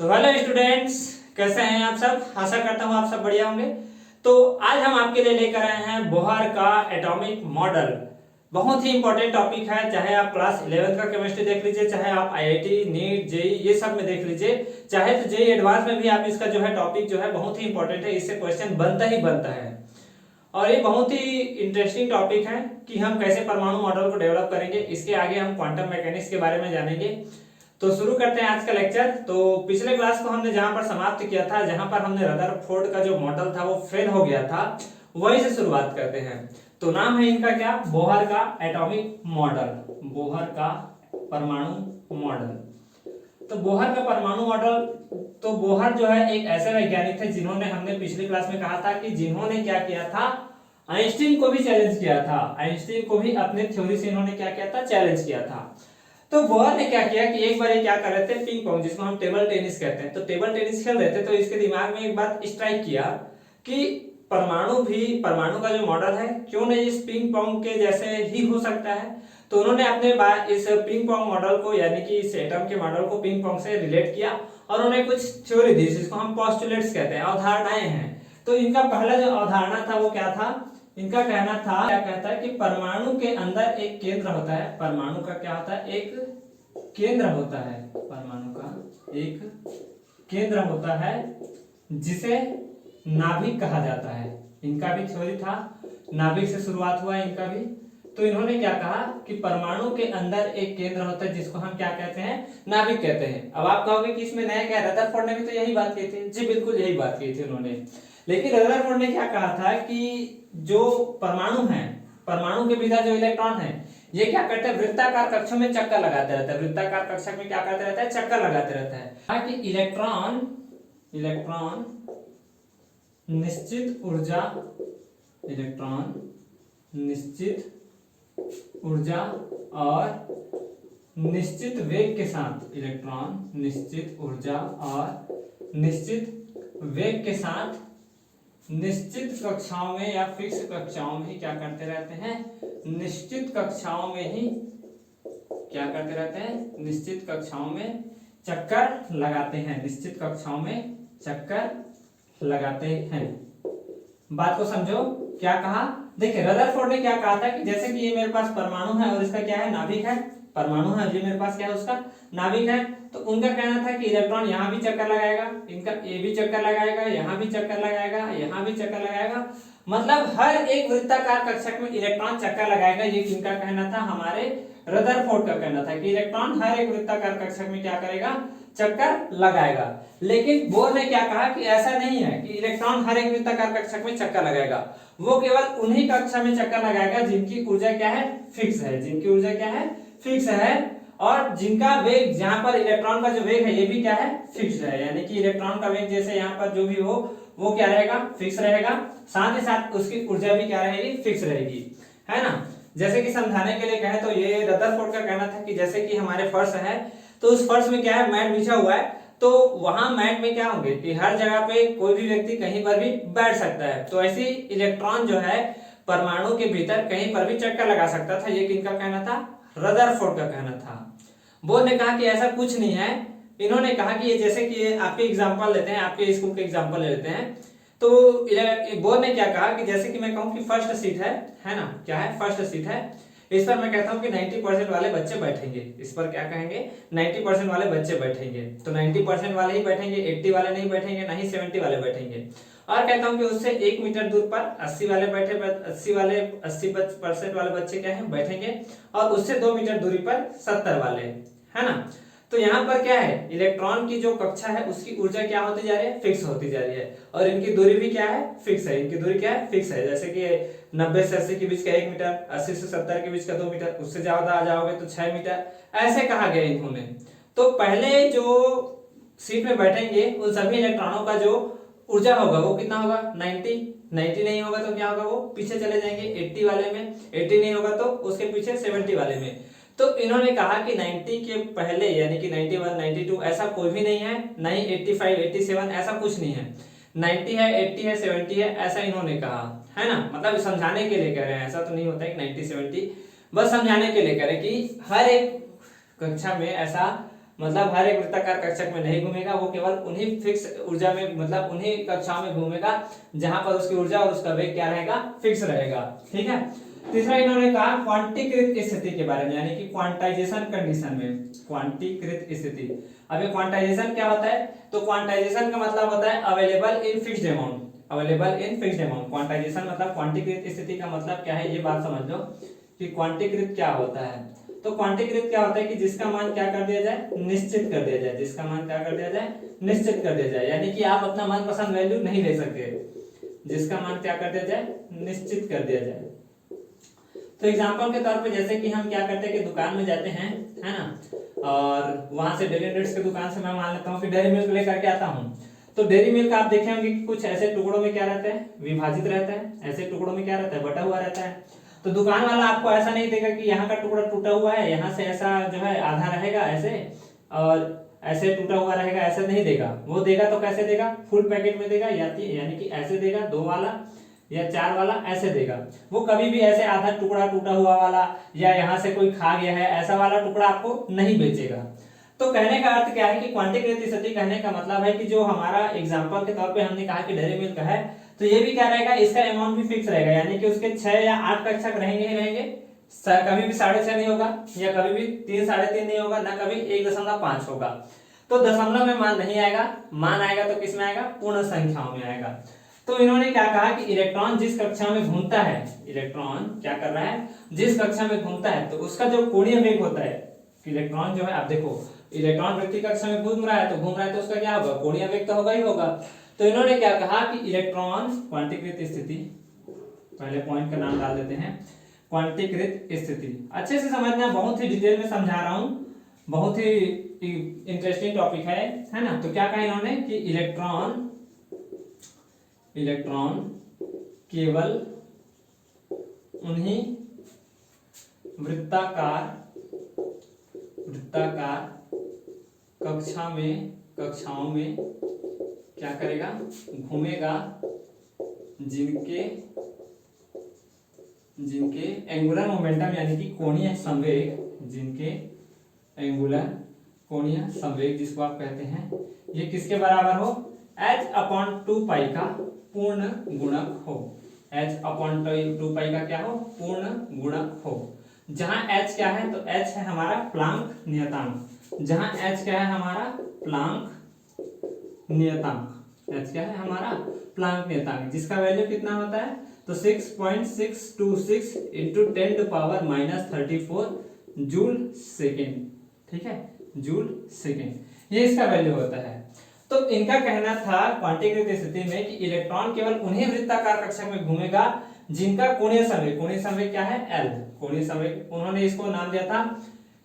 तो hello students, कैसे हैं आप सब। आशा करता हूँ आप सब बढ़िया होंगे। तो आज हम आपके लिए लेकर आए हैं बोहर का एटॉमिक मॉडल। बहुत ही इंपॉर्टेंट टॉपिक है, चाहे आप क्लास 11 का केमिस्ट्री देख लीजिए, चाहे आप आईआईटी नीट जेई ये सब में देख लीजिए, चाहे तो जेई एडवांस में भी आप इसका जो है टॉपिक जो है बहुत ही इंपॉर्टेंट है, इससे क्वेश्चन बनता ही बनता है। और ये बहुत ही इंटरेस्टिंग टॉपिक है कि हम कैसे परमाणु मॉडल को डेवलप करेंगे। इसके आगे हम क्वांटम मैकेनिक्स के बारे में जानेंगे। तो शुरू करते हैं आज का लेक्चर। तो पिछले क्लास को हमने जहां पर समाप्त किया था, जहां पर हमने रदरफोर्ड का जो मॉडल था वो फेल हो गया था, वहीं से शुरुआत करते हैं। तो नाम है इनका क्या, बोहर का एटॉमिक मॉडल, बोहर का परमाणु मॉडल। तो बोहर का परमाणु मॉडल, तो बोहर जो है एक ऐसे वैज्ञानिक थे जिन्होंने, हमने पिछली क्लास में कहा था कि जिन्होंने क्या किया था, आइंस्टीन को भी चैलेंज किया था। आइंस्टीन को भी अपने थ्योरी से इन्होंने क्या किया था, चैलेंज किया था। तो बोहर ने क्या किया कि एक बार ये क्या कर रहे थे, पिंग पोंग जिसको हम टेबल टेनिस कहते हैं, तो टेबल टेनिस खेल रहे थे, तो इसके दिमाग में एक बात स्ट्राइक किया कि परमाणु का जो मॉडल है क्यों नहीं इस पिंग पोंग के जैसे ही हो सकता है। तो उन्होंने अपने इस पिंग पोंग मॉडल को, यानी कि इस एटम के मॉडल को पिंग पोंग से रिलेट किया और उन्होंने कुछ थ्योरी दी जिसको हम पोस्टुलेट्स कहते हैं, अवधारणाएं हैं। तो इनका पहला जो अवधारणा था वो क्या था, इनका कहना था, क्या कहता है कि परमाणु के अंदर एक केंद्र होता है। परमाणु का क्या होता है, एक केंद्र होता है। परमाणु का एक केंद्र होता है जिसे नाभिक कहा जाता है। इनका भी थ्योरी था, नाभिक से शुरुआत हुआ इनका भी। तो इन्होंने क्या कहा कि परमाणु के अंदर एक केंद्र होता है जिसको हम क्या कहते हैं, नाभिक कहते हैं। अब आप कहोगे कि इसमें नया क्या है, रदरफोर्ड ने भी तो यही बात की थी। जी बिल्कुल यही बात की थी उन्होंने। लेकिन रदरफोर्ड ने क्या कहा था कि जो परमाणु है, परमाणु के भीतर जो इलेक्ट्रॉन है, ये क्या करते हैं, वृत्ताकार कक्षों में चक्कर लगाते रहता है। वृत्ताकार कक्षा में क्या करते रहता है, चक्कर लगाते रहता है, ताकि इलेक्ट्रॉन निश्चित ऊर्जा और निश्चित वेग के साथ, इलेक्ट्रॉन निश्चित ऊर्जा और निश्चित वेग के साथ निश्चित कक्षाओं में या फिक्स कक्षाओं में क्या करते रहते हैं, निश्चित कक्षाओं में ही क्या करते रहते हैं, निश्चित कक्षाओं में चक्कर लगाते हैं, निश्चित कक्षाओं में चक्कर लगाते हैं। बात को समझो, क्या कहा, देखिए रदरफोर्ड ने क्या कहा था कि जैसे कि ये मेरे पास परमाणु है और इसका क्या है, नाभिक है। परमाणु है, ये मेरे पास क्या है, उसका नाभिक है। तो उनका कहना था कि इलेक्ट्रॉन यहाँ भी चक्कर लगाएगा, इनका ये भी चक्कर लगाएगा, यहाँ भी चक्कर लगाएगा, यहाँ भी चक्कर लगाएगा, मतलब हर एक वृत्ताकार कक्षक में इलेक्ट्रॉन चक्कर लगाएगा। ये किनका कहना था, हमारे रदरफोर्ड का कहना था कि इलेक्ट्रॉन हर एक वृत्ताकार कक्षक में क्या करेगा, चक्कर लगाएगा। लेकिन बोहर ने क्या कहा कि ऐसा नहीं है कि इलेक्ट्रॉन हर एक वृत्ताकार कक्षक में चक्कर लगाएगा, वो केवल उन्हीं कक्षा में चक्कर लगाएगा जिनकी ऊर्जा क्या है, फिक्स है, जिनकी ऊर्जा क्या है, फिक्स है, और जिनका वेग, जहां पर इलेक्ट्रॉन का जो वेग है ये भी क्या है, फिक्स है। यानी कि इलेक्ट्रॉन का वेग जैसे यहाँ पर जो भी हो वो क्या रहेगा, फिक्स रहेगा, साथ ही साथ उसकी ऊर्जा भी क्या रहेगी, फिक्स रहेगी, है ना। जैसे कि समझाने के लिए कहे तो ये रदरफोर्ड का कहना था कि जैसे कि हमारे फर्श है, तो उस फर्श में क्या है, मैट बिछा हुआ है, तो वहां मैट में क्या होंगे कि हर जगह पे कोई भी व्यक्ति कहीं पर भी बैठ सकता है। तो ऐसे इलेक्ट्रॉन जो है परमाणु के भीतर कहीं पर भी चक्कर लगा सकता था। ये किनका कहना था, रदरफोर्ड का कहना था। बोहर ने कहा कि ऐसा कुछ नहीं है। इन्होंने कहा कि ये जैसे कि आपके एग्जांपल लेते हैं, आपके स्कूल के एग्जांपल ले लेते हैं। तो बोहर ने क्या कहा कि जैसे कि मैं कहूं कि फर्स्ट सीट है ना, क्या है, फर्स्ट सीट है, इस पर मैं कहता हूं कि 90% वाले बच्चे बैठेंगे। इस पर क्या कहेंगे, 90% वाले बच्चे बैठेंगे। तो 90% वाले ही बैठेंगे, 80 वाले नहीं बैठेंगे, ना ही 70 वाले बैठेंगे। और कहता हूं कि उससे 1 मीटर दूर पर 80 वाले बैठे, 80% वाले बच्चे क्या है, बैठेंगे, और उससे 2 मीटर दूरी पर 70 वाले, है ना। तो यहाँ पर क्या है, इलेक्ट्रॉन की जो कक्षा है उसकी ऊर्जा क्या होती जा रही है, फिक्स होती जा रही है, और इनकी दूरी भी क्या है, फिक्स है। इनकी दूरी क्या है, फिक्स है। जैसे कि 90 से 80 के बीच का 1 मीटर, 80 से 70 के बीच का 2 मीटर, उससे ज्यादा आ जाओगे तो 6 मीटर, ऐसे कहा गया इन्होंने। तो पहले जो सीट में बैठेंगे उन सभी इलेक्ट्रॉनों का जो ऊर्जा होगा वो कितना होगा, 90 नहीं होगा तो क्या होगा, वो पीछे चले जाएंगे 80 वाले में, 80 नहीं होगा तो उसके पीछे 70 वाले में। तो इन्होंने कहा कि 90 के पहले यानी कि 91, 92 ऐसा कोई भी नहीं है, नहीं 85, 87 ऐसा कुछ नहीं है, 90 है, 80 है, 70 है, ऐसा इन्होंने कहा, है ना। मतलब समझाने के लिए कह रहे हैं, ऐसा तो नहीं होता है 90, 70, बस समझाने के लिए कह रहे हैं कि हर एक कक्षा में ऐसा मतलब हर एक वृत्ताकार कक्षक में नहीं घूमेगा, वो केवल उन्हीं फिक्स ऊर्जा में मतलब उन्हीं कक्षाओं में घूमेगा जहां पर उसकी ऊर्जा और उसका वेग क्या रहेगा, फिक्स रहेगा। ठीक है। तीसरा इन्होंने कहा क्वांटीकृत स्थिति के बारे में, यानी कि क्वांटाइजेशन कंडीशन में, क्वांटीकृत स्थिति। अब ये क्वांटाइजेशन क्या होता है, तो क्वांटाइजेशन का मतलब होता है available in fixed amount, available in fixed amount. Quantization मतलब क्वांटीकृत स्थिति का मतलब क्या है, ये बात समझ लो कि क्वांटीकृत क्या होता है। तो क्वांटीकृत क्या होता है कि जिसका मान क्या कर दिया जाए, निश्चित कर दिया जाए, जिसका मान क्या कर दिया जाए, निश्चित कर दिया जाए, यानी कि आप अपना मनपसंद वैल्यू नहीं ले सकते, जिसका मान क्या कर दिया जाए, निश्चित कर दिया जाए। तो एग्जांपल के तौर पे जैसे कि हम क्या करते हैं कि दुकान में जाते हैं, है ना, और वहां से डेली नीड्स की दुकान से मैं मान लेता हूँ कि डेयरी मिल्क लेकर के आता हूँ। तो डेयरी मिल्क आप देखे होंगे कि कुछ ऐसे टुकड़ों में क्या रहता है, विभाजित रहता है, ऐसे टुकड़ों में क्या रहता है, बटा हुआ रहता है। तो दुकान वाला आपको ऐसा नहीं देगा कि यहाँ का टुकड़ा टूटा हुआ है, यहाँ से ऐसा जो है आधा रहेगा ऐसे और ऐसे टूटा हुआ रहेगा, ऐसे नहीं देगा। वो देगा तो कैसे देगा, फुल पैकेट में देगा, यानी कि ऐसे देगा, 2 वाला या 4 वाला ऐसे देगा। वो कभी भी ऐसे आधा टुकड़ा टूटा हुआ वाला या यहाँ से कोई खा गया है ऐसा वाला टुकड़ा आपको नहीं बेचेगा। तो कहने का अर्थ क्या है कि क्वांटीकृत स्थिति कहने का मतलब है कि जो हमारा एग्जांपल के तौर पे हमने कहा कि डेयरी मिल्क है, तो ये भी क्या रहेगा, इसका अमाउंट भी फिक्स रहेगा, यानी कि उसके 6 या 8 कक्षक रहेंगे ही रहेंगे, कभी भी 6.5 नहीं होगा या कभी भी 3, 3.5 नहीं होगा, ना कभी 1.5 होगा। तो दशमलव में मान नहीं आएगा, मान आएगा तो किस में आएगा, पूर्ण संख्याओं में आएगा। तो इन्होंने क्या कहा कि इलेक्ट्रॉन जिस कक्षा में घूमता है, इलेक्ट्रॉन क्या कर रहा है, जिस कक्षा में घूमता है, तो उसका जो कोणीय वेग होता है, इलेक्ट्रॉन जो है, आप देखो इलेक्ट्रॉन वृत्तीय कक्षा में घूम रहा है, तो घूम रहा है तो उसका क्या होगा, कोणीय वेग तो होगा ही होगा। तो इन्होंने क्या कहा कि इलेक्ट्रॉन क्वांटीकृत स्थिति, पहले पॉइंट का नाम डाल देते हैं, क्वांटीकृत स्थिति। अच्छे से समझना, बहुत ही डिटेल में समझा रहा हूं, बहुत ही इंटरेस्टिंग टॉपिक है ना। तो क्या कहा इन्होंने कि इलेक्ट्रॉन केवल उन्हीं वृत्ताकार कक्षाओं में क्या करेगा, घूमेगा जिनके एंगुलर मोमेंटम यानी कि कोणीय संवेग, जिनके एंगुलर कोणीय संवेग जिसको आप कहते हैं, ये किसके बराबर हो, h/2 का पूर्ण गुणक हो, h/2 का क्या हो, पूर्ण गुणक हो। जहां h क्या है, तो h है हमारा प्लांक नियतांक, जहां h क्या है हमारा प्लांक नियतांक, h क्या है हमारा प्लांक नियतांक, जिसका वैल्यू कितना होता है, तो 6.626 इंटू 10⁻34 जूल सेकेंड। ठीक है, जूल सेकेंड, ये इसका वैल्यू होता है। तो इनका कहना था क्वांटीकृत स्थिति में कि इलेक्ट्रॉन केवल उन्हीं वृत्ताकार कक्षक में घूमेगा जिनका कोणीय संवेग क्या है, L, कोणीय संवेग। उन्होंने इसको नाम दिया था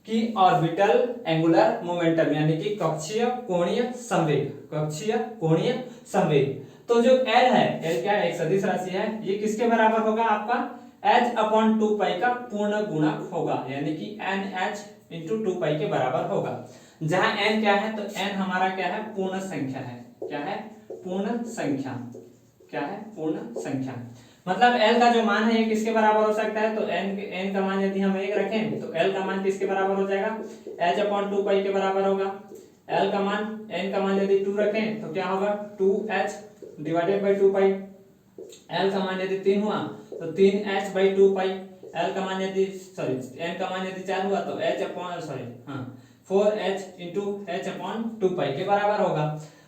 कि ऑर्बिटल एंगुलर मोमेंटम, यानी कि कक्षीय कोणीय संवेग, कक्षीय कोणीय संवेग। तो जो L है, L क्या है, एक सदिश राशि है, ये किसके बराबर होगा, आपका h/2 का पूर्ण गुणक होगा, यानी कि nh/2 के बराबर होगा। जहां n क्या है, तो n हमारा क्या है, पूर्ण संख्या है, क्या है, पूर्ण संख्या, क्या है, पूर्ण संख्या। मतलब L का जो मान है ये किसके बराबर हो सकता है, तो n का मान यदि हम 1 रखें तो L का मान किसके बराबर हो जाएगा, h/2 के बराबर होगा। L का मान, n का मान यदि 2 रखें तो क्या होगा, 2h/2। L का मान यदि 3 हुआ तो 3h/2। L का मान यदि n का मान यदि 4 हुआ तो 4h इंटू h/2 के बराबर होगा।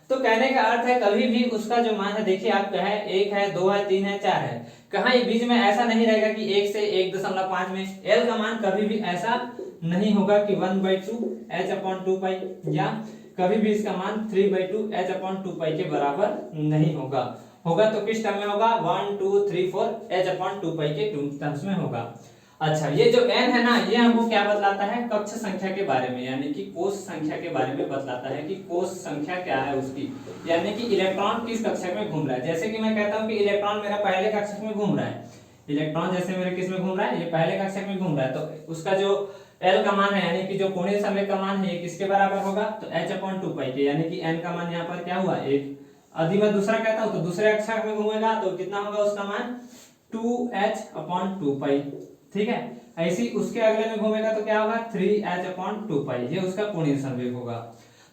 तो कहने का अर्थ है कभी भी उसका जो मान है, देखिए आप है 1 है, 2 है, 3 है, 4 है, कहाँ ये बीच में ऐसा नहीं रहेगा कि 1 से 1.5 में L का मान कभी भी ऐसा नहीं होगा कि 1/2 h/2, या कभी भी इसका मान 3/2 h/2 के बराबर नहीं होगा। होगा तो किस टर्म में होगा, 1 2 3 4 h/2 के टर्म्स में होगा। अच्छा, ये जो n है ना, ये हमको क्या बतलाता है, कक्ष संख्या के बारे में, यानी कि कोष संख्या के बारे में बतलाता है कि कोष संख्या क्या है उसकी, यानी कि इलेक्ट्रॉन किस कक्षक में घूम रहा है। जैसे कि मैं कहता हूं कि इलेक्ट्रॉन मेरा पहले कक्षक में घूम रहा है, इलेक्ट्रॉन जैसे मेरे किस में घूम रहा है, ये पहले कक्षक में घूम रहा है, तो उसका जो L का मान है, यानी कि जो कोणीय संवेग का मान है, ये किसके बराबर होगा, तो h/2 के, यानी कि n का मान यहाँ पर क्या हुआ, 1। यदि मैं दूसरा कहता हूं तो दूसरे कक्षक में घूमेगा तो कितना होगा उसका मान, 2h/2। ठीक है, ऐसी उसके अगले में घूमेगा तो क्या होगा 3h/2 ये उसका कोणीय संवेग होगा।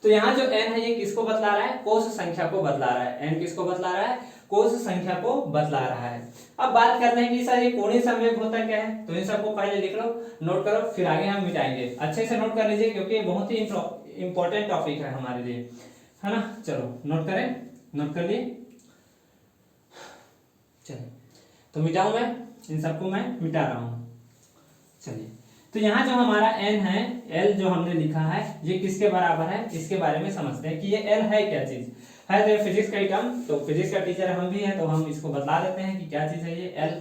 तो यहाँ जो n है ये किसको बतला रहा है, कोष संख्या को बतला रहा है। n किसको बतला रहा है, कोष संख्या को बतला रहा है। अब बात करते हैं कि सर ये कोणीय संवेग होता क्या है, तो इन सबको पहले लिख लो, नोट करो, फिर आगे हम मिटाएंगे। अच्छे से नोट कर लीजिए क्योंकि ये बहुत ही इंपॉर्टेंट टॉपिक है हमारे लिए, है ना। चलो नोट करें, नोट कर लिए। चलिए तो मिटाऊं मैं, इन सबको मैं मिटा रहा हूं। चलिए तो यहाँ जो हमारा n है, l जो हमने लिखा है ये किसके बराबर है, इसके बारे में समझते हैं कि ये l है क्या चीज है। तो ये फिजिक्स का ही टर्म, तो फिजिक्स का टीचर हम भी हैं तो हम इसको बतला देते हैं कि क्या चीज है ये l।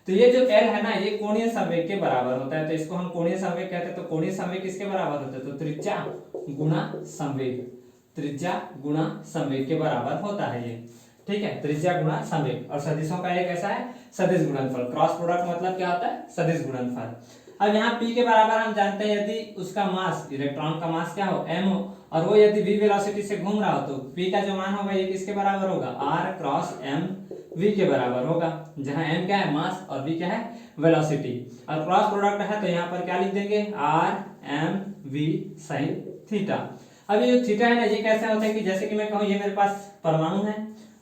तो ये जो l है ना ये कोणीय संवेग के बराबर होता है, तो इसको हम कोणीय संवेग कहते हैं। तो कोणीय संवेग किसके बराबर होता है, तो त्रिज्या गुणा संवेग, त्रिज्या गुणा संवेग के बराबर होता है ये, ठीक है, त्रिज्या गुणा संवेग। और सदिशों का एक ऐसा है सदिश गुणनफल, क्रॉस प्रोडक्ट मतलब क्या होता है, सदिश गुणनफल। अब यहाँ p के बराबर हम जानते हैं यदि उसका मास, इलेक्ट्रॉन का मास क्या हो, m हो, और वो यदि v वेलोसिटी से घूम रहा हो तो p का जो मान होगा ये किसके बराबर होगा, r क्रॉस m v के बराबर होगा, जहाँ m क्या है मास और v क्या है वेलोसिटी। और क्रॉस प्रोडक्ट है तो यहाँ पर क्या लिख देंगे, r m v sin theta. अब ये जो थीटा है ना ये कैसे होता है कि जैसे कि मैं कहूँ ये मेरे पास परमाणु है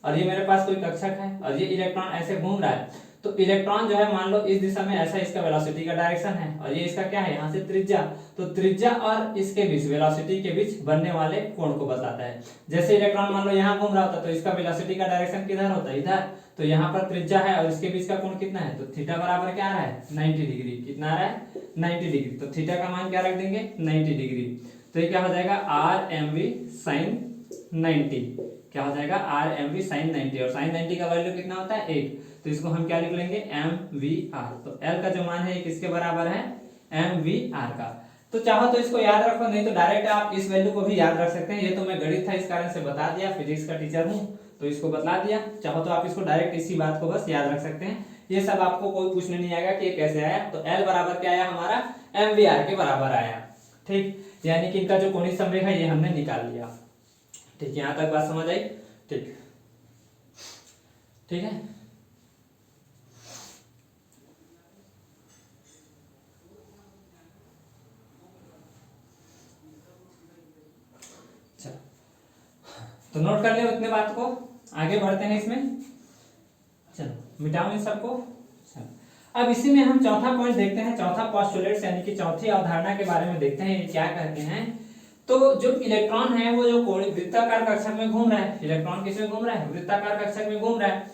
और ये मेरे पास कोई कक्षक है और ये इलेक्ट्रॉन ऐसे घूम रहा है, तो इलेक्ट्रॉन जो है मान लो इस दिशा में ऐसा इसका वेलोसिटी का डायरेक्शन है और ये इसका क्या है यहाँ से त्रिज्या, तो त्रिज्या और इसके बीच वेलोसिटी के बीच बनने वाले कोण को बताता है। जैसे इलेक्ट्रॉन मान लो यहाँ घूम रहा होता तो इसका वेलोसिटी का डायरेक्शन किधर होता है, इधर, तो यहाँ पर त्रिज्या है और इसके बीच का कोण कितना है, तो थीटा बराबर क्या आ रहा है 90 डिग्री। कितना आ रहा है 90 डिग्री। तो थीटा का मान क्या रख देंगे 90 डिग्री। तो ये क्या हो जाएगा आर एम वी साइन 90, क्या हो जाएगा आर एम वी साइन 90, और साइन 90 का वैल्यू कितना होता है 1, तो इसको हम क्या लिख लेंगे एम वी आर। तो एल का जो मान है ये किसके बराबर है, एम वी आर का। तो चाहो तो इसको याद रखो, नहीं तो डायरेक्ट आप इस वैल्यू को भी याद रख सकते हैं। ये तो मैं गणित था इस कारण से बता दिया, फिजिक्स का टीचर हूँ तो इसको बता दिया। चाहो तो आप इसको डायरेक्ट इसी बात को बस याद रख सकते हैं, ये सब आपको कोई पूछने नहीं आएगा कि ये कैसे आया। तो एल बराबर क्या आया हमारा, एम वी आर के बराबर आया, ठीक, यानी कि इनका जो कोणीय संवेग है ये हमने निकाल लिया। ठीक, यहां तक बात समझ आई, ठीक, ठीक है। तो नोट कर लियो इतने बात को, आगे बढ़ते हैं इसमें। चलो मिटाओ इन सबको। अब इसी में हम चौथा पॉइंट देखते हैं, चौथा पोस्टुलेट्स यानी कि चौथी अवधारणा के बारे में देखते हैं, ये क्या कहते हैं। तो जो इलेक्ट्रॉन है वो जो वृत्ताकार कक्षक में घूम रहा है, इलेक्ट्रॉन किसमें घूम रहा है, वृत्ताकार कक्षक में घूम रहा है।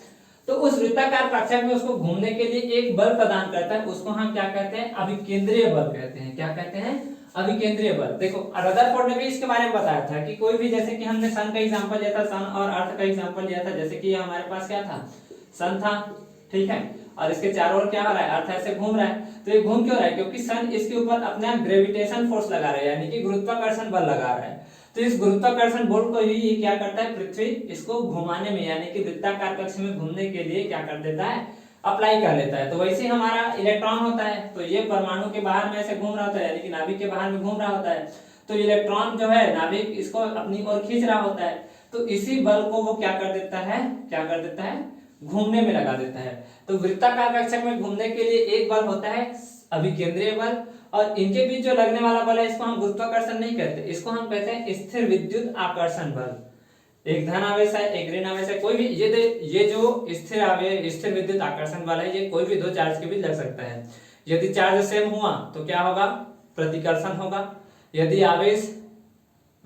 तो उस वृत्ताकार कक्षक में उसको घूमने के लिए एक बल प्रदान करता है, उसको हम क्या कहते हैं, अभिकेंद्रीय बल कहते हैं। क्या कहते हैं, अभिकेंद्रीय बल। देखो रदरफोर्ड ने भी इसके बारे में बताया था कि कोई भी, जैसे कि हमने सन का एग्जांपल लिया था, सन और अर्थ का एग्जांपल लिया था। जैसे कि हमारे पास क्या था, सन था, ठीक है, और इसके चारों ओर क्या हो रहा है, अर्थ ऐसे घूम रहा है। तो ये घूम क्यों रहा है, क्योंकि सन इसके ऊपर अपना ग्रेविटेशन फोर्स लगा रहा है, यानी कि गुरुत्वाकर्षण बल लगा रहा है। तो इस गुरुत्वाकर्षण बल को ही ये क्या करता है, पृथ्वी इसको घुमाने में, यानी कि वृत्ताकार कक्ष में घूमने के लिए क्या कर देता है, अप्लाई कर लेता है। तो वैसे ही हमारा इलेक्ट्रॉन होता है, तो ये परमाणु के बाहर में ऐसे घूम रहा होता है, यानी कि नाभिक के बाहर में घूम रहा होता है। तो इलेक्ट्रॉन जो है नाभिक इसको अपनी ओर खींच रहा होता है, तो इसी बल को वो क्या कर देता है, क्या कर देता है, घूमने में लगा देता है। तो वृत्ताकार कक्षक में घूमने के लिए एक बल होता है अभिकेंद्रीय बल, और इनके बीच जो लगने वाला बल है इसको हम गुरुत्वाकर्षण नहीं कहते, इसको हम कहते हैं स्थिर विद्युत आकर्षण बल। एक धन आवेश है, एक ऋण आवेश है, कोई भी ये जो स्थिर आवेश, स्थिर विद्युत आकर्षण बल है, ये कोई भी दो चार्ज के बीच लग सकता है। यदि चार्ज सेम हुआ तो क्या होगा, प्रतिकर्षण होगा। यदि आवेश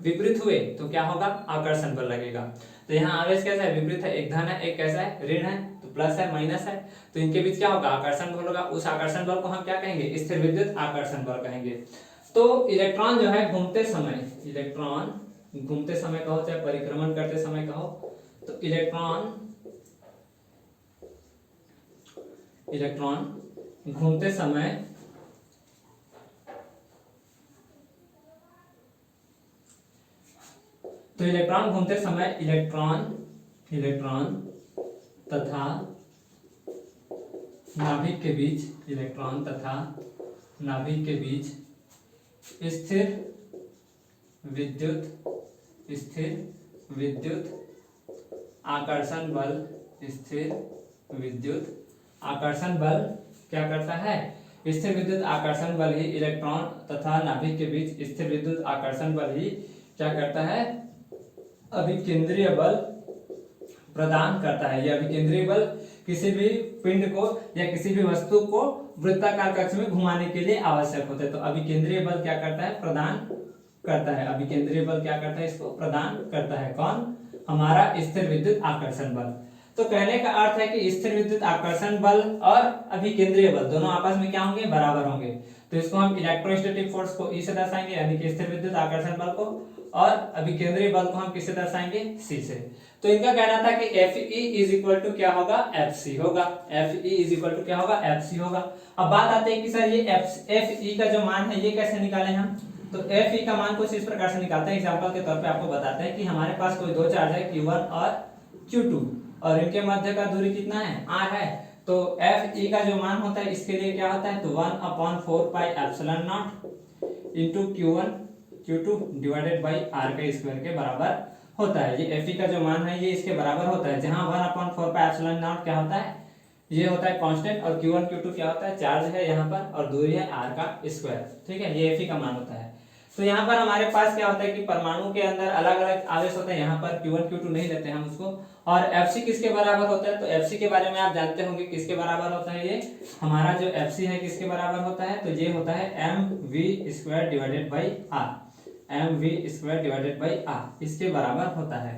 विपरीत हुए तो क्या होगा, आकर्षण बल लगेगा। तो यहाँ आवेश कैसा है, विपरीत है, एक धन है एक कैसा है, ऋण है, तो प्लस है माइनस है, तो इनके बीच क्या होगा, आकर्षण बल होगा। उस आकर्षण बल को हम क्या कहेंगे, स्थिर विद्युत आकर्षण बल कहेंगे। तो इलेक्ट्रॉन जो है घूमते समय, इलेक्ट्रॉन घूमते समय कहो चाहे परिक्रमण करते समय कहो, तो इलेक्ट्रॉन घूमते समय इलेक्ट्रॉन तथा नाभिक के बीच, इलेक्ट्रॉन तथा नाभिक के बीच स्थिर विद्युत आकर्षण बल, स्थिर विद्युत आकर्षण बल क्या करता है, स्थिर विद्युत आकर्षण बल ही इलेक्ट्रॉन तथा नाभिक के बीच स्थिर विद्युत आकर्षण बल ही क्या करता है, अभिकेंद्रीय बल प्रदान करता है। यह अभिकेंद्रीय बल किसी भी पिंड को या किसी भी वस्तु को वृत्ताकार कक्ष में घुमाने के लिए आवश्यक होता है। तो अभिकेंद्रीय बल क्या करता है, प्रदान करता है। अभिकेंद्रीय बल क्या करता है, इसको प्रदान करता है। कौन, हमारा स्थिर विद्युत आकर्षण बल। तो कहने का अर्थ है कि स्थिर विद्युत आकर्षण बल और अभिकेंद्रीय बल दोनों आपस में क्या होंगे, बराबर होंगे। तो इसको हम इलेक्ट्रोस्टैटिक फोर्स को E से दर्शाएंगे, यानी कि स्थिर विद्युत आकर्षण बल को, और अभिकेंद्रीय बल को हम किससे दर्शाएंगे, C से। तो इनका कहना था कि FE इज इक्वल टू क्या होगा, FC होगा। FE इज इक्वल टू क्या होगा, FC होगा। अब बात आती है कि सर ये FE का जो मान है ये कैसे निकालें हम। तो FE का मान कुछ इस प्रकार से निकालते हैं। एग्जांपल के तौर पे आपको बताते हैं कि हमारे पास कोई दो चार्ज है Q1 और Q2 और इनके मध्य का दूरी कितना है, R है। तो FE का जो मान होता है इसके लिए क्या होता है, तो 1/4 pi epsilon naught into Q1 Q2 divided by R के स्क्वायर के बराबर होता है। ये FE का जो मान है ये इसके बराबर होता है, जहां 1/4 पाई एप्सिलॉन नॉट क्या होता है, ये होता है कांस्टेंट, और Q1 Q2 क्या होता है, चार्ज है यहाँ पर, और दूरी है R का स्क्वायर। ठीक है, ये FE का मान होता है। तो यहाँ पर हमारे पास क्या होता है कि परमाणु के अंदर अलग अलग आवेश होते हैं। यहाँ पर Q1 Q2 नहीं लेते हैं हम उसको। और FC किसके बराबर होता है, तो FC के बारे में आप जानते होंगे किसके बराबर होता है। ये हमारा जो FC है किसके बराबर होता है, तो ये होता है mv² divided by R, mv² divided by R, इसके बराबर होता है।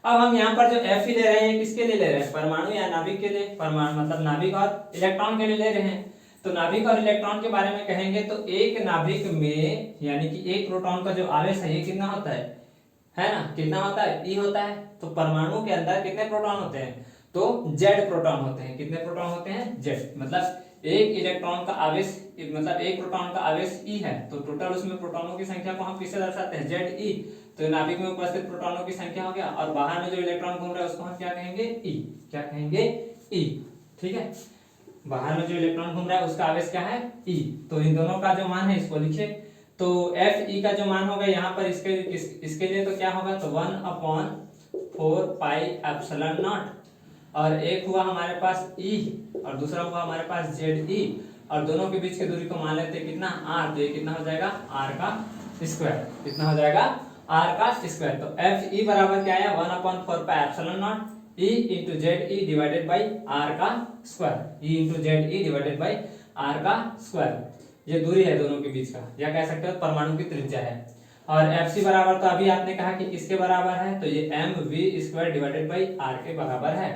अब हम यहाँ पर जो Fe ले रहे हैं किसके लिए ले रहे हैं, परमाणु या नाभिक के लिए, परमाणु मतलब नाभिक और इलेक्ट्रॉन के लिए ले रहे हैं। तो नाभिक और इलेक्ट्रॉन के बारे में कहेंगे तो एक नाभिक में यानी कि एक प्रोटॉन का जो आवेश है ये कितना होता है ना, कितना होता है, E होता है। तो परमाणु के अंदर कितने प्रोटॉन होते हैं, तो Z प्रोटॉन होते हैं। कितने प्रोटॉन होते हैं, Z। मतलब एक इलेक्ट्रॉन का आवेश, मतलब एक प्रोटॉन का आवेश E है, तो टोटल उसमें प्रोटॉनों की संख्या को हम किससे दर्शाते हैं, ZE। तो नाभिक में उपस्थित प्रोटॉनों की संख्या हो गया, और बाहर में जो इलेक्ट्रॉन घूम रहा है उसको हम क्या कहेंगे, E। क्या कहेंगे, E। ठीक है, बाहर में जो इलेक्ट्रॉन घूम रहा है उसका आवेश क्या है, E। तो इन दोनों का जो मान है इसको लिखिए। तो Fe का जो मान होगा यहाँ पर इसके लिए तो क्या होगा, तो 1/4 पाई एप्सिलॉन नॉट, और एक हुआ हमारे पास E और दूसरा हुआ हमारे पास ZE, और दोनों के बीच की दूरी को मान लेते हैं कितना, R। तो ये कितना हो जाएगा, R का स्क्वायर। कितना हो जाएगा, R का स्क्वायर। तो Fe बराबर क्या है, 1/4 pi epsilon not E into ZE divided by R का square, E into ZE divided by R का स्क्वायर। ये दूरी है दोनों के बीच का, या कह सकते हो परमाणु की त्रिज्या है। और FC बराबर तो अभी आपने कहा कि किसके बराबर है, तो ये mv² डिवाइडेड बाई R के बराबर है।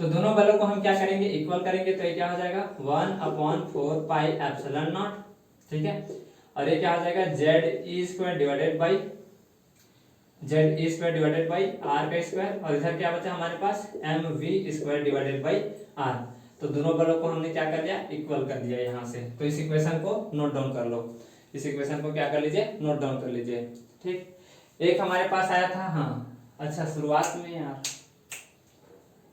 तो दोनों बलों को हम क्या करेंगे, इक्वल करेंगे। तो ये क्या हो जाएगा, 1/4 पाई एप्सिलॉन नॉट। ठीक है, और ये क्या हो जाएगा, ZE² divided by ZE² divided by R का स्क्वायर, और इधर क्या बचा हमारे पास, mv² डिवाइडेड बाई R। तो दोनों बलों को हमने क्या कर लिया, इक्वल कर दिया यहाँ से। तो इस इक्वेशन को नोट डाउन कर लो, इस इक्वेशन को क्या कर लीजिए, नोट डाउन कर लीजिए। ठीक, एक हमारे पास आया था, हाँ अच्छा शुरुआत में यार,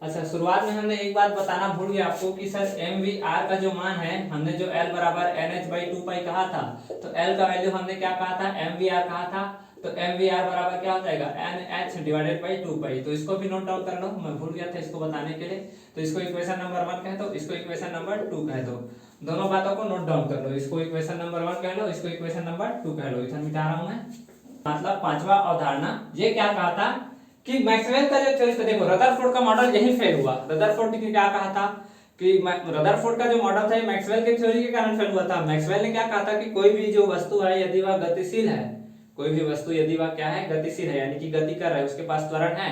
अच्छा शुरुआत में हमने एक बात बताना भूल गया आपको कि सर mvr का जो मान है, हमने जो L बराबर NH/2 कहा था, तो L का वैल्यू हमने क्या कहा था, mvr कहा था। तो mvr बराबर क्या हो जाएगा, NH डिवाइडेड बाई 2 तो इसको भी नोट डाउन कर लो, मैं भूल गया था इसको बताने के लिए। तो इसको इक्वेशन नंबर 1 कह दो, इसको इक्वेशन नंबर 2 कह दो। दोनों बातों को नोट डाउन कर लो, इसको इक्वेशन नंबर 1 कह लो, इसको इक्वेशन नंबर 2 कह लो। इधर मिटा रहा हूं मैं। मतलब पांचवा अवधारणा ये क्या कहा था कि मैक्सवेल का जो थ्योरी था, देखो रदरफोर्ड का मॉडल यही फेल हुआ। रदरफोर्ड ने क्या कहा था कि रदरफोर्ड का जो मॉडल था मैक्सवेल के थ्योरी के कारण फेल हुआ था। मैक्सवेल ने क्या कहा था कि कोई भी जो वस्तु है यदि वह गतिशील है, कोई भी वस्तु यदि वह क्या है, गतिशील है, यानी कि गति कर रहा है, उसके पास त्वरण है,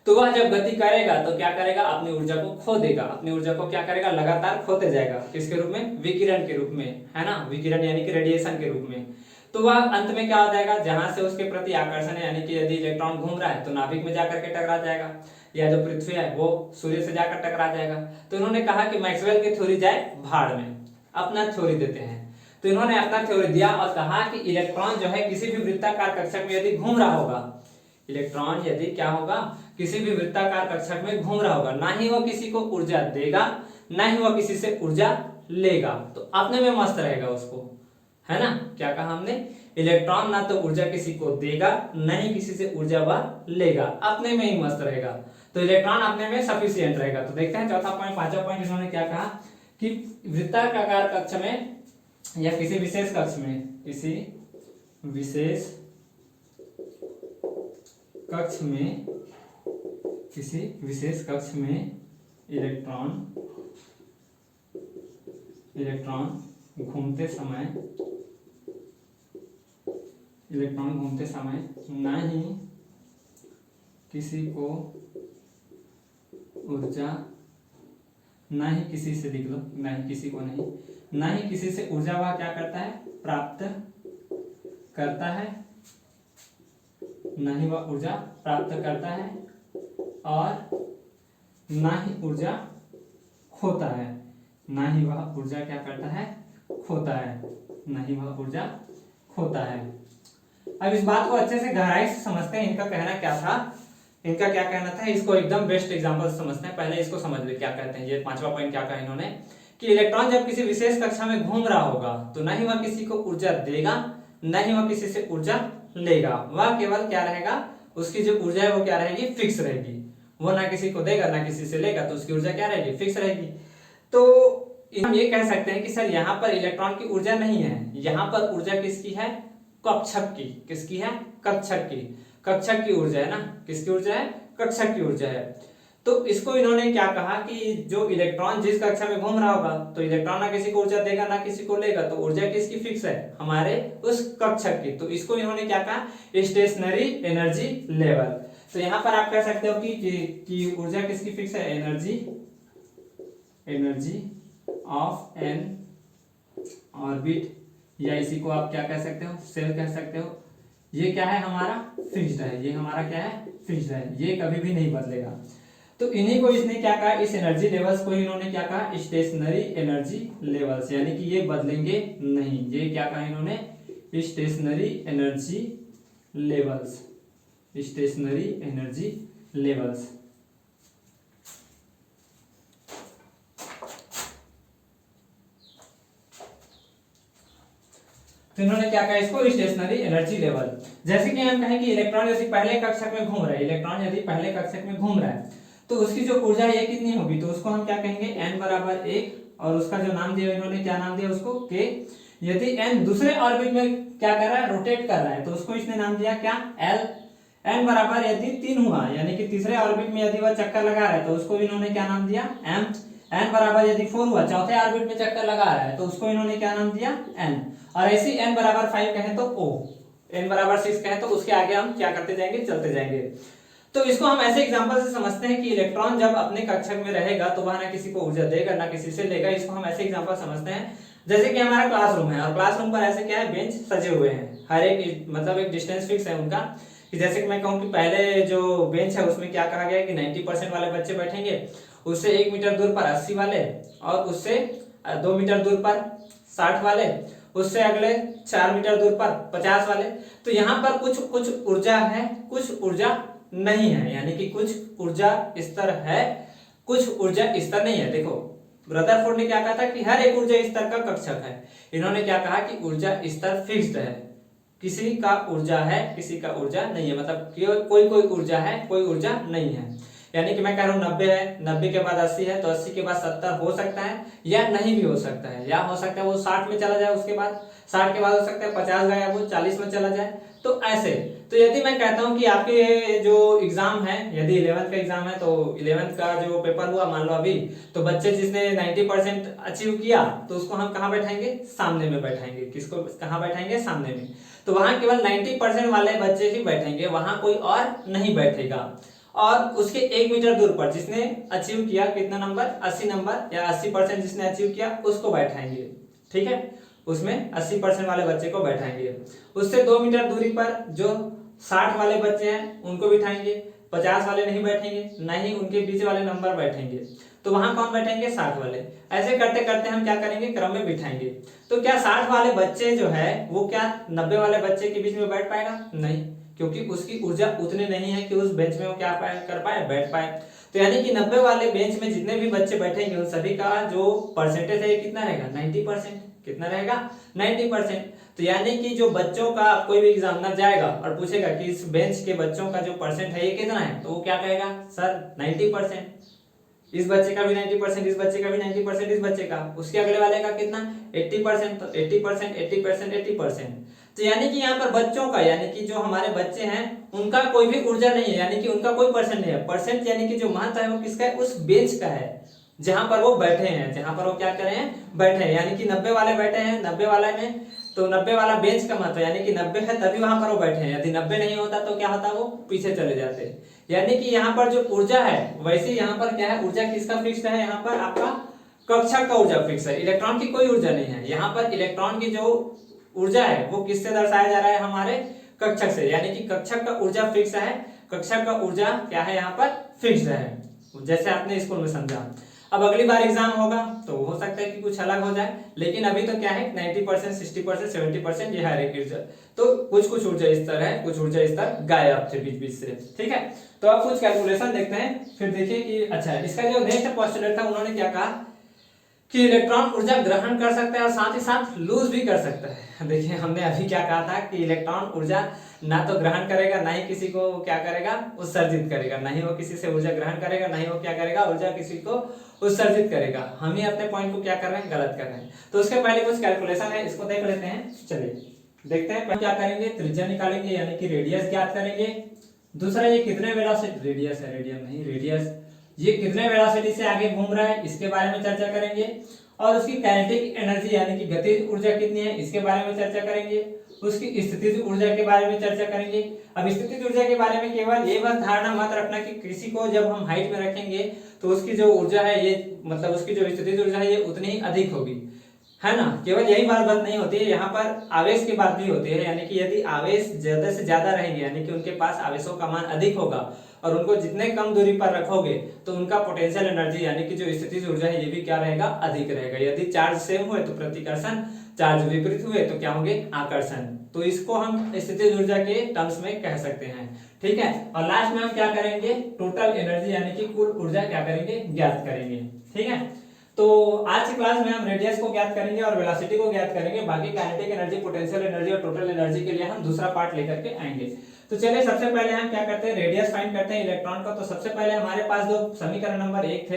तो वह जब गति करेगा तो क्या करेगा, अपनी ऊर्जा को खो देगा। अपनी ऊर्जा को क्या करेगा, लगातार खोते जाएगा। किसके रूप में, विकिरण के रूप में, है ना, विकिरण यानी कि रेडिएशन के रूप में। तो वह अंत में क्या हो जाएगा, जहां से उसके प्रति आकर्षण है, यानी कि यदि इलेक्ट्रॉन घूम रहा है तो नाभिक में जाकर के टकरा जाएगा, या जो पृथ्वी है वो सूर्य से जाकर टकरा जाएगा। तो इन्होंने कहा कि मैक्सवेल की थ्योरी जाए भाड़ में, अपना थ्योरी देते हैं। तो इन्होंने अपना थ्योरी दिया और कहा कि इलेक्ट्रॉन जो है किसी भी वृत्ताकार कक्षक में यदि घूम रहा होगा, इलेक्ट्रॉन यदि क्या होगा, किसी भी वृत्ताकार कक्षक में घूम रहा होगा, ना ही वो किसी को ऊर्जा देगा, ना ही वो किसी से ऊर्जा लेगा, तो अपने में मस्त रहेगा उसको, है ना। क्या कहा हमने, इलेक्ट्रॉन ना तो ऊर्जा किसी को देगा, न ही किसी से ऊर्जा वह लेगा, अपने में ही मस्त रहेगा। तो इलेक्ट्रॉन अपने में सफिशिएंट रहेगा। तो देखते हैं चौथा पॉइंट, पांचवा पॉइंट इन्होंने क्या कहा कि वृत्ताकार कक्ष में या किसी विशेष कक्ष में, किसी विशेष कक्ष में, किसी विशेष कक्ष में इलेक्ट्रॉन घूमते समय ना ही किसी को ऊर्जा, ना ही किसी से, लिख लो, ना ही किसी को नहीं, ना ही किसी से ऊर्जा वह क्या करता है, प्राप्त करता है, ना ही वह ऊर्जा प्राप्त करता है और ना ही ऊर्जा खोता है, ना ही वह ऊर्जा क्या करता है, खोता है, ना ही वह ऊर्जा खोता है। अब इस बात को अच्छे से गहराई से समझते हैं, इनका कहना क्या था, इनका क्या कहना था, इसको एकदम बेस्ट एग्जांपल से समझते हैं। पहले इसको समझ ले क्या कहते हैं, ये पांचवा पॉइंट क्या कहा इन्होंने, कि इलेक्ट्रॉन जब किसी विशेष कक्षा में घूम रहा होगा तो न ही वह किसी को ऊर्जा देगा, न ही वह किसी से ऊर्जा लेगा, वह केवल क्या रहेगा, उसकी जो ऊर्जा है वो क्या रहेगी, फिक्स रहेगी, वो ना किसी को देगा ना किसी से लेगा, तो उसकी ऊर्जा क्या रहेगी, फिक्स रहेगी। तो हम ये कह सकते हैं कि सर यहाँ पर इलेक्ट्रॉन की ऊर्जा नहीं है, यहाँ पर ऊर्जा किसकी है, कक्षक की, किसकी है, कक्षक की, कक्षक की ऊर्जा है ना, किसकी ऊर्जा है, कक्षक की ऊर्जा है। तो इसको इन्होंने क्या कहा कि जो इलेक्ट्रॉन जिस कक्षा में घूम रहा होगा तो इलेक्ट्रॉन ना किसी को ऊर्जा देगा ना किसी को लेगा, तो ऊर्जा किसकी फिक्स है, हमारे उस कक्षक की। तो इसको इन्होंने क्या कहा, स्टेशनरी एनर्जी लेवल। तो यहाँ पर आप कह सकते हो कि ऊर्जा किसकी फिक्स है, एनर्जी ऑफ एन ऑर्बिट, या इसी को आप क्या कह सकते हो, सेल कह सकते हो। ये क्या है, हमारा फिक्स्ड है, ये हमारा क्या है, फिक्स्ड है, ये कभी भी नहीं बदलेगा। तो इन्हीं को इसने क्या कहा, इस एनर्जी लेवल्स को इन्होंने क्या कहा, स्टेशनरी एनर्जी लेवल्स, यानी कि ये बदलेंगे नहीं। ये क्या कहा इन्होंने, stationary energy levels, stationary energy levels. तो इन्होंने क्या कहा, इसको स्टेशनरी एनर्जी लेवल। जैसे कि हम कहें कि इलेक्ट्रॉन यदि पहले कक्षक में घूम रहा है, इलेक्ट्रॉन यदि पहले कक्षक में घूम रहा है तो उसकी जो ऊर्जा है कितनी होगी, तो उसको हम क्या कहेंगे, n बराबर 1, और उसका जो नाम दिया इन्होंने, क्या नाम दिया उसको, k। यदि n दूसरे ऑर्बिट में क्या कर रहा है, रोटेट कर रहा है, तो उसको इसने नाम दिया क्या, l। n बराबर यदि 3 हुआ, यानी कि तीसरे ऑर्बिट में यदि वह चक्कर लगा रहा है तो उसको इन्होंने क्या नाम दिया, m। n बराबर यदि 4 हुआ, चौथे ऑर्बिट में चक्कर लगा रहा है तो उसको इन्होंने क्या नाम दिया, n। और ऐसे n बराबर 5 कहें तो o, n बराबर 6 कहें तो उसके आगे हम क्या करते जाएंगे, चलते जाएंगे। तो इसको हम ऐसे एग्जांपल से समझते हैं कि इलेक्ट्रॉन जब अपने कक्षक में रहेगा तो वह ना किसी को ऊर्जा देगा ना किसी से लेगा। इसको हम ऐसे एग्जांपल समझते हैं जैसे कि हमारा क्लासरूम है, और क्लासरूम पर ऐसे क्या है, बेंच सजे हुए हैं, हर एक मतलब एक डिस्टेंस फिक्स है उनका। कि जैसे कि मैं कहूँ कि पहले जो बेंच है उसमें क्या कहा गया है कि 90% वाले बच्चे बैठेंगे, उससे 1 मीटर दूर पर 80 वाले, और उससे 2 मीटर दूर पर 60 वाले, उससे अगले 4 मीटर दूर पर 50 वाले। तो यहाँ पर कुछ ऊर्जा है, कुछ ऊर्जा नहीं है, यानी कि कुछ ऊर्जा स्तर है, कुछ ऊर्जा स्तर नहीं है। देखो रदरफोर्ड ने क्या कहा था कि हर एक ऊर्जा स्तर का कक्षक है, इन्होंने क्या कहा कि ऊर्जा स्तर फिक्स्ड है, किसी का ऊर्जा है किसी का ऊर्जा नहीं है, मतलब कोई ऊर्जा है कोई ऊर्जा नहीं है। यानी कि मैं कह रहा हूँ 90 है, 90 के बाद 80 है, तो 80 के बाद 70 हो सकता है या नहीं भी हो सकता है, या हो सकता है वो 60 में चला जाए, उसके बाद 60 के बाद हो सकता है 50 गया वो 40 में चला जाए। तो ऐसे, तो यदि मैं कहता हूं कि आपके जो एग्जाम है, यदि 11th का एग्जाम है तो 11th का जो पेपर हुआ मान लो अभी, तो बच्चे जिसने 90% अचीव किया तो उसको हम कहाँ बैठाएंगे, सामने में बैठाएंगे। किसको कहाँ बैठाएंगे, सामने में। तो वहां केवल 90% वाले बच्चे ही बैठेंगे, वहां कोई और नहीं बैठेगा। और उसके 1 मीटर दूर पर जिसने अचीव किया कितना नंबर, 80 नंबर, या 80% जिसने अचीव किया उसको बैठाएंगे, ठीक है, उसमें 80% वाले बच्चे को बैठाएंगे। उससे 2 मीटर दूरी पर जो 60 वाले बच्चे हैं उनको बिठाएंगे, 50 वाले नहीं बैठेंगे, ना ही उनके बीच वाले नंबर बैठेंगे। तो वहां कौन बैठेंगे, 60 वाले। ऐसे करते करते हम क्या करेंगे, क्रम में बिठाएंगे। तो क्या 60 वाले बच्चे जो है वो क्या 90 वाले बच्चे के बीच में बैठ पाएगा, नहीं, क्योंकि उसकी ऊर्जा उतनी नहीं है कि उस बेंच में वो क्या कर पाए, बैठ पाए। तो यानी कि 90 वाले बेंच में जितने भी बच्चे बैठेंगे उन सभी का जो परसेंटेज है कितना रहेगा, 90%। कितना रहेगा, 90%। तो यानी कि जो बच्चों का कोई भी एग्जामिनर जाएगा और पूछेगा कि इस बेंच के बच्चों का जो परसेंट है ये कितना है, तो वो क्या कहेगा, सर 90%। इस बच्चे का भी 90%, इस बच्चे का भी 90%, इस बच्चे का, उसके अगले वाले का कितना 80%, तो 80%, 80%, 80%। तो यानी कि यहाँ पर बच्चों का, यानी कि जो हमारे बच्चे हैं उनका कोई भी ऊर्जा नहीं है, यानी कि उनका कोई परसेंट नहीं है। परसेंट यानी कि जो महत्व है वो किसका है, उस बेंच का है जहां पर वो बैठे हैं, जहां पर वो क्या कर रहे हैं, बैठे हैं। यानी कि 90 वाले बैठे हैं 90 वाले में, तो 90 वाला बेंच का महत्व, यानी कि 90 है तभी वहां पर वो बैठे हैं। यदि 90 नहीं होता तो क्या होता, वो पीछे चले जाते। यानी कि यहाँ पर जो ऊर्जा है, वैसे यहाँ पर क्या है, ऊर्जा किसका फिक्स है, यहाँ पर आपका कक्षक का ऊर्जा फिक्स है, इलेक्ट्रॉन की कोई ऊर्जा नहीं है। यहाँ पर इलेक्ट्रॉन की जो ऊर्जा है वो किससे दर्शाया जा रहा है, हमारे कक्षक से, यानी कि कक्षक का ऊर्जा फिक्स है, कक्षक का ऊर्जा क्या है, यहाँ पर फिक्स है, जैसे आपने स्कूल में समझा। अब अगली बार एग्जाम होगा तो हो सकता है कि कुछ अलग हो जाए, लेकिन अभी तो क्या है 90%, 60%, 70% ये है रिजल्ट। तो कुछ कुछ ऊर्जा स्तर है, कुछ ऊर्जा स्तर गायब थे बीच बीच से, ठीक है। तो अब कुछ कैलकुलेशन देखते हैं, फिर देखिए कि अच्छा इसका जो नेक्स्ट पोस्टुलेट था, उन्होंने क्या कहा कि इलेक्ट्रॉन ऊर्जा ग्रहण कर सकता है और साथ ही साथ लूज भी कर सकता है। देखिए हमने अभी क्या कहा था कि इलेक्ट्रॉन ऊर्जा ना तो ग्रहण करेगा, ना ही किसी को क्या करेगा, उत्सर्जित करेगा, ना ही वो किसी से ऊर्जा ग्रहण करेगा, ना ही वो क्या करेगा, ऊर्जा किसी को उत्सर्जित करेगा। हम ही अपने पॉइंट को क्या कर रहे हैं, गलत कर रहे हैं। तो उसके पहले कुछ कैलकुलेशन है, इसको देख लेते हैं। चलिए देखते हैं क्या करेंगे, त्रिज्या निकालेंगे यानी कि रेडियस ज्ञात करेंगे। दूसरा ये कितने वेलोसिटी, रेडियस है, रेडियन नहीं रेडियस, ये कितने वेलोसिटी से आगे घूम रहा है इसके बारे में चर्चा करेंगे। और उसकी काइनेटिक एनर्जी यानी कि गतिज ऊर्जा कितनी है इसके बारे में चर्चा करेंगे। उसकी स्थितिज ऊर्जा के बारे में चर्चा करेंगे। अब स्थितिज ऊर्जा के बारे में केवल ये बस धारणा मत रखना कि किसी को जब हम हाइट में रखेंगे तो उसकी जो ऊर्जा है ये, मतलब उसकी जो स्थितिज ऊर्जा है ये उतनी ही अधिक होगी, है ना। केवल यही बात नहीं होती है, यहाँ पर आवेश की बात भी होती है। यानी कि यदि आवेश ज्यादा से ज्यादा रहेंगे, यानी कि उनके पास आवेशों का मान अधिक होगा और उनको जितने कम दूरी पर रखोगे तो उनका पोटेंशियल एनर्जी यानी कि जो स्थितिज ऊर्जा है ये भी क्या रहेगा, अधिक रहेगा। यदि चार्ज सेम हुए तो प्रतिकर्षण, चार्ज विपरीत हुए तो क्या होंगे, आकर्षण। तो इसको हम स्थितिज ऊर्जा के टर्म्स में कह सकते हैं, ठीक है। और लास्ट में हम क्या करेंगे, टोटल एनर्जी यानी कि कुल ऊर्जा क्या करेंगे, ज्ञात करेंगे, ठीक है। तो आज की क्लास में हम रेडियस को ज्ञात करेंगे और वेलोसिटी को ज्ञात करेंगे। बाकी काइनेटिक एनर्जी, पोटेंशियल एनर्जी और टोटल एनर्जी के लिए हम दूसरा पार्ट लेकर के आएंगे। तो चलिए सबसे पहले हम क्या करते हैं, रेडियस फाइंड करते हैं इलेक्ट्रॉन का। तो सबसे पहले हमारे पास जो समीकरण नंबर 1 थे,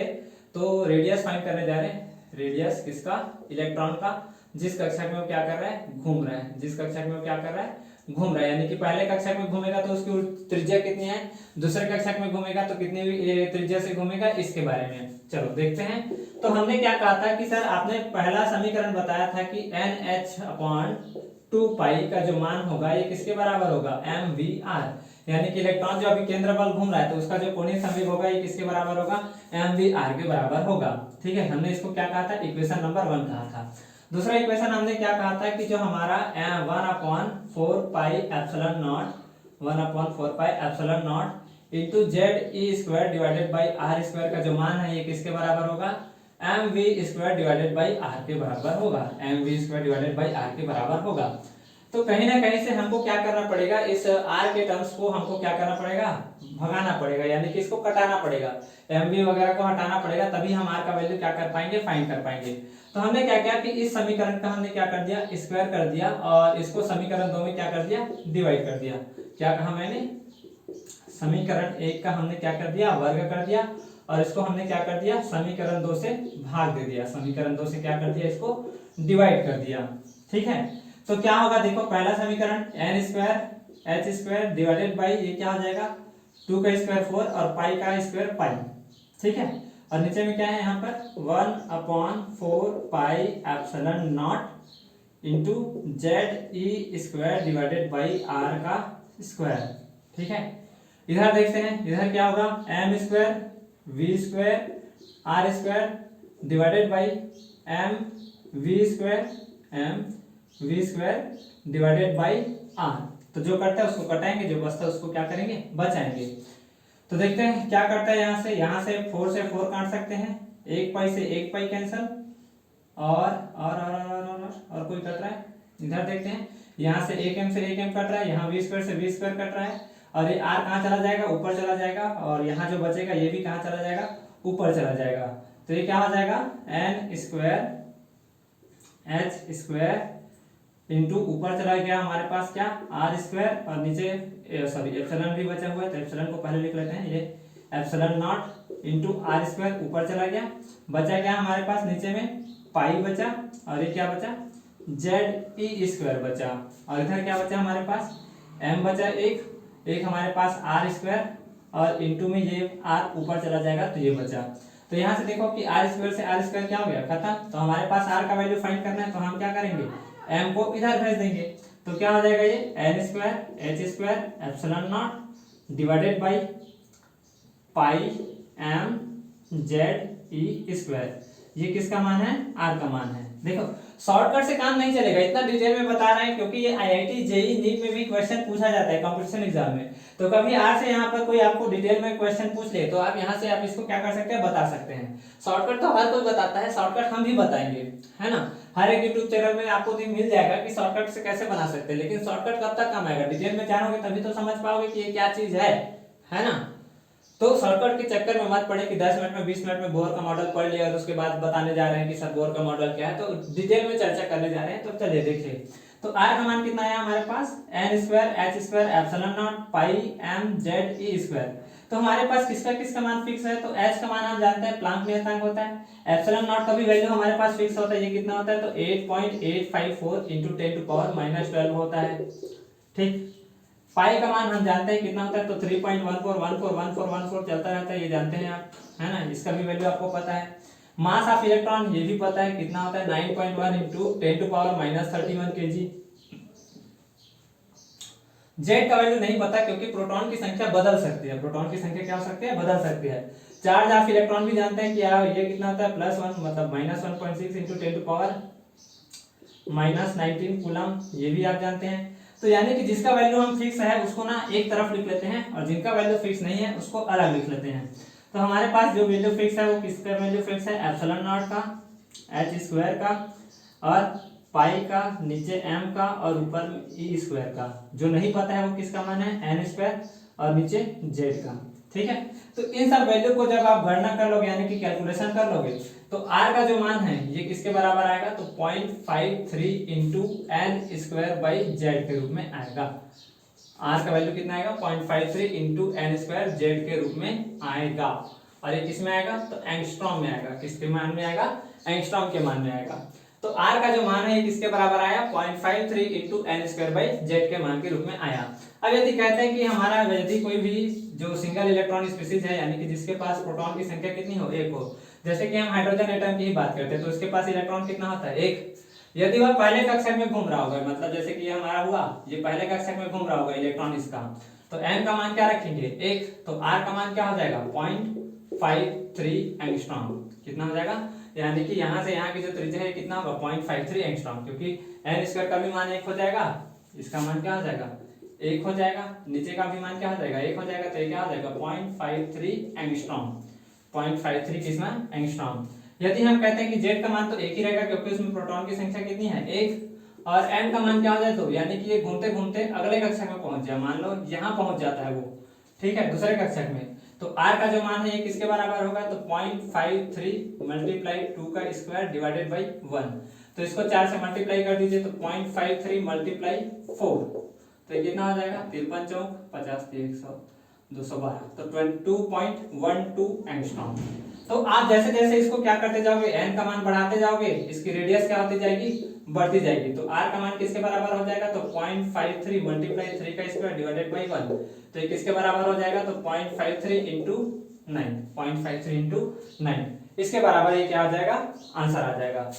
तो रेडियस फाइंड करने जा रहे हैं। रेडियस किसका, इलेक्ट्रॉन का, जिस कक्षक में वो क्या कर रहा है, घूम रहा है, जिस कक्षक में वो क्या कर रहा है, घूम रहा है। यानी कि पहले कक्षक में घूमेगा तो उसकी त्रिज्या कितनी है, दूसरे कक्षक में घूमेगा तो कितनी त्रिज्या से घूमेगा, इसके बारे में चलो देखते हैं। तो हमने क्या कहा था कि सर आपने पहला समीकरण बताया था कि NH/2π का जो मान होगा ये किसके बराबर होगा, mvr। यानी कि इलेक्ट्रॉन जो अभी केंद्र बल घूम रहा है तो उसका जो कोणीय संवेग होगा ये किसके बराबर होगा, mvr के बराबर होगा, ठीक है। हमने इसको क्या कहा था, इक्वेशन नंबर 1 कहा था। दूसरा इक्वेशन हमने क्या कहा था कि जो हमारा 1/4πε0 into ZE² divided by R² का जो मान है ये किसके बराबर होगा, mv² डिवाइडेड बाई R के बराबर होगा, mv² डिवाइडेड बाई R के बराबर होगा। तो कहीं ना कहीं से हमको क्या करना पड़ेगा, इस R के टर्म्स को हमको क्या करना पड़ेगा, भगाना पड़ेगा, यानी कि इसको कटाना पड़ेगा, mv वगैरह को हटाना पड़ेगा, तभी हम R का वैल्यू क्या कर पाएंगे, फाइंड कर पाएंगे। तो हमने क्या किया कि इस समीकरण का हमने क्या कर दिया, स्क्वायर कर दिया और इसको समीकरण 2 में क्या कर दिया, डिवाइड कर दिया। क्या कहा मैंने, समीकरण 1 का हमने क्या कर दिया, वर्ग कर दिया और इसको हमने क्या कर दिया, समीकरण 2 से भाग दे दिया, समीकरण 2 से क्या कर दिया, इसको डिवाइड कर दिया, ठीक है। तो क्या होगा, देखो पहला समीकरण n² डिवाइडेड बाई ये क्या हो जाएगा, 2 का स्क्वायर 4 और पाई का स्क्वायर पाई, ठीक है। और नीचे में क्या है, यहाँ पर 1/4πε0 into ZE² divided by R का स्क्वायर, ठीक है। इधर देखते हैं, इधर क्या होगा, m² v² R² divided by mv² divided by R। तो जो कटता है उसको कटाएंगे, जो बचता है उसको क्या करेंगे, बचाएंगे। तो देखते हैं क्या करता है, यहाँ से 4 से 4 काट सकते हैं, 1 पाई से 1 पाई कैंसल और कोई कट रहा है। इधर देखते हैं, यहाँ से 1m से 1m कट रहा है, यहाँ v² से v² कट रहा है और ये r कहाँ चला जाएगा, ऊपर चला जाएगा और यहाँ जो बचेगा ये भी कहाँ चला जाएगा, ऊपर चला जाएगा। तो ये क्या हो जाएगा, n² इंटू ऊपर चला गया हमारे पास क्या, R² और नीचे सॉरी एप्सिलॉन भी बचा हुआ है, तो एप्सिलॉन को पहले लिख लेते हैं, ये epsilon naught into r square ऊपर चला गया, बचा क्या हमारे पास नीचे में पाई बचा, और ये क्या बचा जेड ई स्क्वायर बचा, और इधर क्या बचा हमारे पास एम बचा एक हमारे पास आर स्क्वायर, और इंटू में ये आर ऊपर चला जाएगा तो ये बचा। तो यहाँ से देखो कि आर स्क्वायर से आर स्क्वायर क्या हो गया खत्म, तो हमारे पास आर का वैल्यू फाइंड करना है, तो हम क्या करेंगे एम को इधर भेज देंगे, तो क्या हो जाएगा ये n square H square epsilon naught divided by pi M Z E square, ये किसका मान है आर का मान है। देखो शॉर्टकट से काम नहीं चलेगा, इतना डिटेल में बता रहे हैं क्योंकि ये आईआईटी जेई नीट में भी क्वेश्चन पूछा जाता है कंपटीशन एग्जाम में, तो कभी आर से यहाँ पर कोई आपको डिटेल में क्वेश्चन पूछ ले तो आप यहाँ से आप इसको क्या कर सकते हैं बता सकते हैं। शॉर्टकट तो हर कोई बताता है, शॉर्टकट हम भी बताएंगे, है ना, हर एक यूट्यूब चैनल में आपको भी मिल जाएगा कि शॉर्टकट से कैसे बना सकते हैं, लेकिन शॉर्टकट कब तक काम आएगा, डिटेल में जानोगे तभी तो समझ पाओगे कि ये क्या चीज है ना। तो शॉर्टकट के चक्कर में मत पड़े कि 10 मिनट में 20 मिनट में बोर का मॉडल पढ़ लिया और उसके बाद बताने जा रहे हैं कि सर बोर का मॉडल क्या है, तो डिटेल में चर्चा करने जा रहे हैं। तो चलिए देखिए, तो आर का मान कितना आया हमारे पास N square H square epsilon naught pi M Z ई स्क्वायर। तो हमारे पास किसका मान फिक्स है, तो एच का मान हम जानते हैं प्लांक नियतांक होता है, एप्सिलॉन नॉट का भी वैल्यू हमारे पास फिक्स होता है, ये कितना होता है तो 8.854 इंटू 10⁻⁻12 होता है, ठीक। पाई का मान हम जानते हैं कितना होता है तो 3.14141414 चलता रहता है, ये जानते हैं आप, है ना, इसका भी वैल्यू आपको पता है। मास ऑफ इलेक्ट्रॉन ये भी पता है कितना होता है 9.1 इंटू 10⁻31 kg। जेड का वैल्यू नहीं पता क्योंकि प्रोटॉन की संख्या बदल सकती है, प्रोटॉन की संख्या क्या हो सकती है बदल सकती है। चार्ज ऑफ इलेक्ट्रॉन भी जानते हैं कि ये कितना होता है +1 मतलब -1.6 इंटू 10⁻19 कूलम, ये भी आप जानते हैं। तो यानी कि जिसका वैल्यू हम फिक्स है उसको ना एक तरफ लिख लेते हैं और जिनका वैल्यू फिक्स नहीं है उसको अलग लिख लेते हैं। तो हमारे पास जो वैल्यू फिक्स है वो किसका वैल्यू फिक्स है एप्सिलॉन नॉट का, एच स्क्वायर का, और पाई का, नीचे एम का और ऊपर ई स्क्वायर का। जो नहीं पता है वो किसका मान है एन स्क्वायर और नीचे जेड का, ठीक है। तो इन सब वैल्यू को जब आप गणना कर लोगे यानी कि कैलकुलेशन कर लोगे तो आर का जो मान है ये किसके बराबर आएगा तो 0.53 into n square by z के रूप में आएगा। आर का वैल्यू कितना आएगा 0.53 इंटू एन स्क्वायर जेड के रूप में आएगा, और ये किस में आएगा तो एंगस्ट्रॉम में आएगा, किसके मान में आएगा एंगस्ट्रॉम के मान में आएगा। तो आर का जो मान है ये किसके बराबर आया 0.53 into n square by z के मान के रूप में आया। अब यदि कहते हैं कि हमारा यदि कोई भी जो सिंगल इलेक्ट्रॉन स्पीशीज है यानी कि जिसके पास प्रोटॉन की संख्या कितनी हो एक हो, जैसे कि हम हाइड्रोजन एटम की ही बात करते हैं तो उसके पास इलेक्ट्रॉन कितना होता है एक। यदि वह पहले कक्षक में घूम रहा होगा मतलब जैसे कि ये हमारा हुआ ये पहले कक्षक में घूम रहा होगा इलेक्ट्रॉन इसका, तो एन का मान क्या रखेंगे एक, तो आर का मान क्या हो जाएगा 0.53 एंगस्ट्रॉम, कितना हो जाएगा यानी कि यहाँ से यहाँ की जो त्रिज्या है कितना होगा 0.53 एंगस्ट्रॉम, क्योंकि एन स्क्वायर का भी मान एक हो जाएगा, इसका मान क्या हो जाएगा एक हो जाएगा, नीचे का भी मान क्या हो जाएगा एक हो जाएगा, तो ये क्या हो जाएगा 0.53 एंगस्ट्रॉम, 0.53 किसमें एंगस्ट्रॉम। यदि हम कहते हैं कि जेड का मान तो एक ही रहेगा क्योंकि उसमें प्रोटॉन की संख्या कितनी है एक, और एन का मान क्या हो जाए तो यानी कि ये घूमते घूमते अगले कक्षक में पहुंच जाए, मान लो यहाँ पहुंच जाता है वो, ठीक है दूसरे कक्षक में, तो आर का जो मान है ये किसके बराबर होगा तो 0.53 मल्टीप्लाई 2 का स्क्वायर डिवाइडेड बाई 1, तो इसको 4 से मल्टीप्लाई कर दीजिए तो 0.53 मल्टीप्लाई 4, तो ये कितना हो जाएगा 53 चौक 50 100 212, तो 22.12 एंगस्ट्रॉम। तो आप जैसे जैसे इसको क्या करते जाओगे एन का मान बढ़ाते जाओगे इसकी रेडियस क्या होती जाएगी बढ़ती जाएगी, तो आर का मान किसके बराबर हो जाएगा तो 0.53 मल्टीप्लाई 3 का स्क्वायर डिवाइडेड बाई 1, तो ये किसके बराबर हो जाएगा तो 0.53 इंटू 9, 0.53 इंटू 9, इसके बराबर ये क्या आ जाएगा आंसर आ जाएगा।